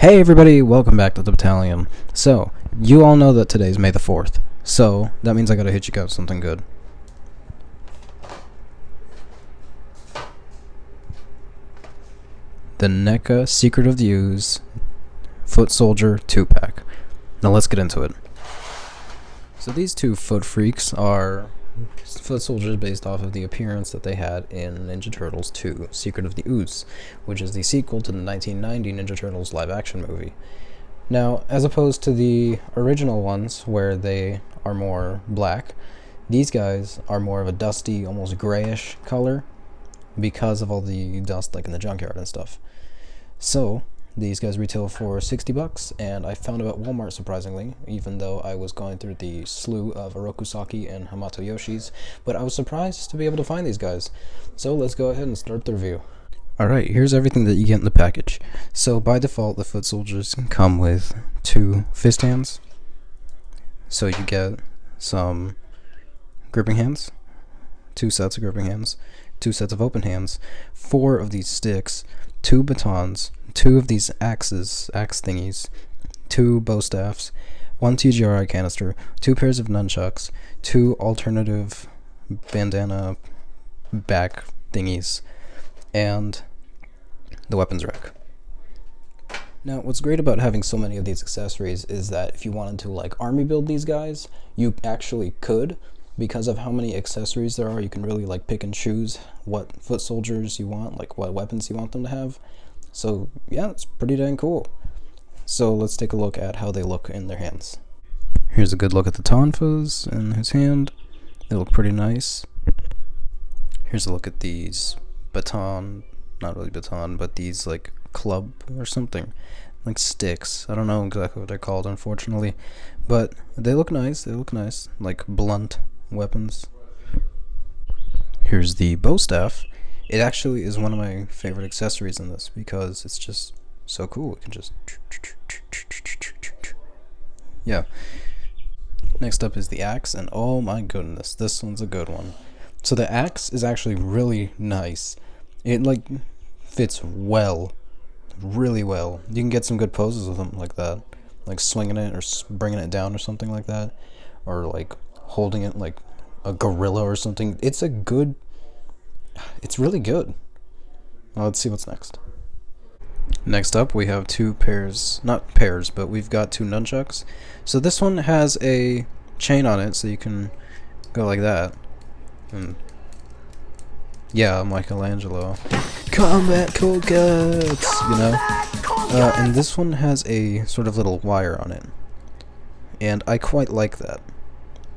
Hey everybody, welcome back to the battalion. So, you all know that today's May the 4th. So, that means I gotta hit you guys with something good. The NECA Secret of the Ooze Foot Soldier 2-pack. Now let's get into it. So these two foot freaks are foot soldiers based off of the appearance that they had in Ninja Turtles II, Secret of the Ooze, which is the sequel to the 1990 Ninja Turtles live-action movie. Now, as opposed to the original ones, where they are more black, these guys are more of a dusty, almost grayish color, because of all the dust like in the junkyard and stuff. So, these guys retail for $60, and I found them at Walmart, surprisingly, even though I was going through the slew of Orokusaki and Hamato Yoshis, but I was surprised to be able to find these guys. So let's go ahead and start the review. Alright, here's everything that you get in the package. So by default, the foot soldiers come with 2 fist hands. So you get some gripping hands, 2 sets of gripping hands, 2 sets of open hands, 4 of these sticks, 2 batons, 2 of these axe thingies, 2 bow staffs, 1 TGRI canister, 2 pairs of nunchucks, 2 alternative bandana back thingies, and the weapons rack. Now, what's great about having so many of these accessories is that if you wanted to like army build these guys, you actually could. Because of how many accessories there are, you can really like pick and choose what foot soldiers you want, like what weapons you want them to have. So yeah, it's pretty dang cool. So let's take a look at how they look in their hands. Here's a good look at the tonfas in his hand. They look pretty nice. Here's a look at these baton, not really baton, but these like club or something, like sticks. I don't know exactly what they're called, unfortunately, but they look nice. They look nice, like blunt weapons. Here's the bow staff. It actually is one of my favorite accessories in this because it's just so cool. It can just yeah. Next up is the axe, and oh my goodness, this one's a good one. So the axe is actually really nice. It like fits well, really well. You can get some good poses with them like that, like swinging it or bringing it down or something like that, or like holding it like a gorilla or something. It's really good. Well, let's see what's next. Next up, we have 2 pairs, not pairs, but we've got 2 nunchucks. So this one has a chain on it, so you can go like that. And yeah, Michelangelo. Combat cold cuts, you know? And this one has a sort of little wire on it. And I quite like that.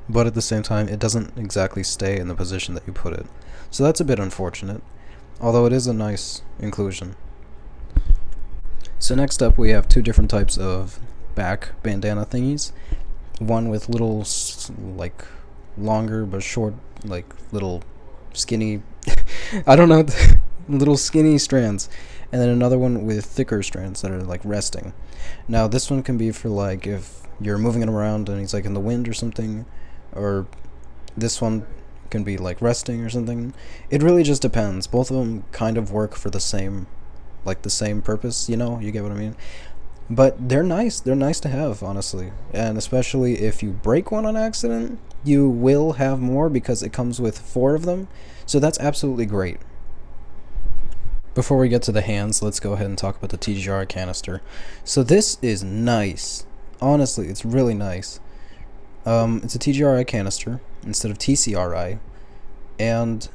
But at the same time, it doesn't exactly stay in the position that you put it. So that's a bit unfortunate, although it is a nice inclusion. So next up, we have 2 different types of back bandana thingies. One with little, like, longer but short, like, little skinny, I don't know, little skinny strands. And then another one with thicker strands that are, like, resting. Now, this one can be for, like, if you're moving it around and he's, like, in the wind or something. Or this one can be like resting or something. It really just depends. Both of them kind of work for the same purpose, you know? You get what I mean? But they're nice. They're nice to have, honestly. And especially if you break one on accident, you will have more because it comes with 4 of them. So that's absolutely great. Before we get to the hands, let's go ahead and talk about the TGR canister. So this is nice. Honestly, it's really nice. It's a TGRI canister instead of TCRI, and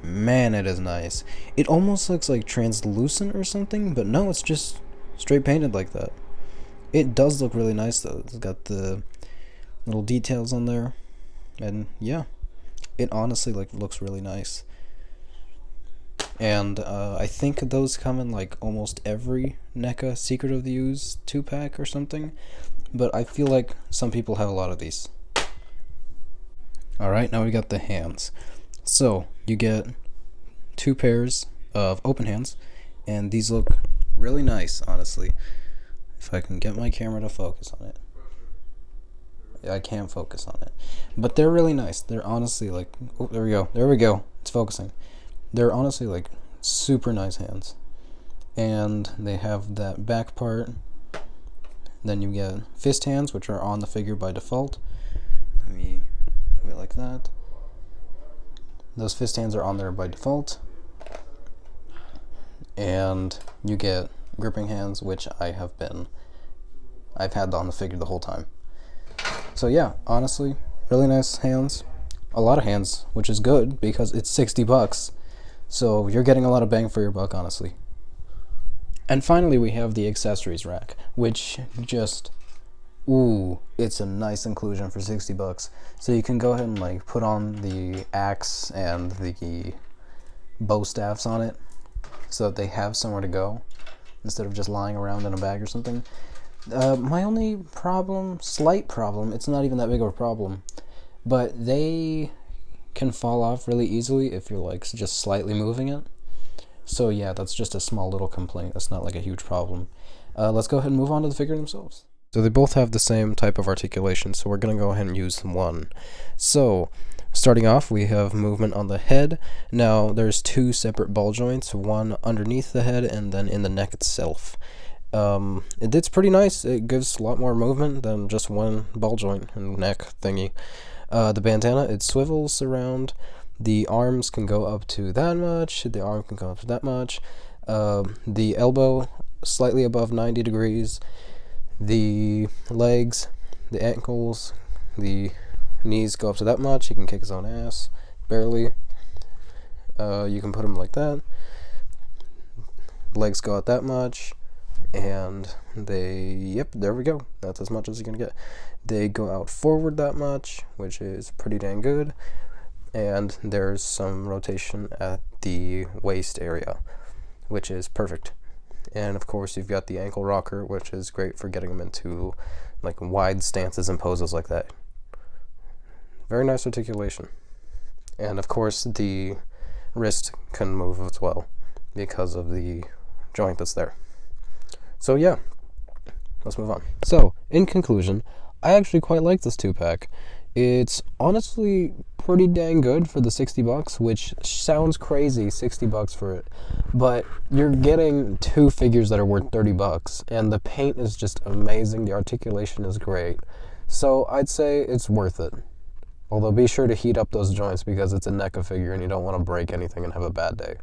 man, it is nice. It almost looks like translucent or something, but no, it's just straight painted like that. It does look really nice though. It's got the little details on there, and yeah, it honestly like looks really nice. And I think those come in like almost every NECA Secret of the Ooze 2-pack or something. But I feel like some people have a lot of these. Alright, now we got the hands. So, you get 2 pairs of open hands, and these look really nice, honestly. If I can get my camera to focus on it. I can't focus on it. But they're really nice. They're honestly like, oh, there we go. There we go. It's focusing. They're honestly like super nice hands. And they have that back part Then you get fist hands, which are on the figure by default. Let me do it like that. Those fist hands are on there by default. And you get gripping hands, which I've had on the figure the whole time. So yeah, honestly, really nice hands. A lot of hands, which is good because it's $60. So you're getting a lot of bang for your buck, honestly. And finally, we have the accessories rack, which just, ooh, it's a nice inclusion for $60. So you can go ahead and like put on the axe and the bow staffs on it, so that they have somewhere to go instead of just lying around in a bag or something. My only problem, slight problem, it's not even that big of a problem, but they can fall off really easily if you're like just slightly moving it. So yeah, that's just a small little complaint. That's not like a huge problem. Let's go ahead and move on to the figure themselves. So they both have the same type of articulation, so we're going to go ahead and use one. So, starting off, we have movement on the head. Now, there's two separate ball joints, one underneath the head and then in the neck itself. It's pretty nice. It gives a lot more movement than just one ball joint and neck thingy. The bandana, it swivels around. The arms can go up to that much. The arm can go up to that much. The elbow, slightly above 90 degrees. The legs, the ankles, the knees go up to that much. He can kick his own ass, barely. You can put him like that. Legs go out that much, and yep, there we go. That's as much as you're gonna get. They go out forward that much, which is pretty dang good. And there's some rotation at the waist area, which is perfect. And of course, you've got the ankle rocker, which is great for getting them into like wide stances and poses like that. Very nice articulation. And of course, the wrist can move as well because of the joint that's there. So yeah, let's move on. So, in conclusion, I actually quite like this 2-pack. It's honestly pretty dang good for the $60, which sounds crazy, $60 for it. But you're getting two figures that are worth $30, and the paint is just amazing. The articulation is great. So I'd say it's worth it. Although be sure to heat up those joints because it's a NECA figure and you don't want to break anything and have a bad day.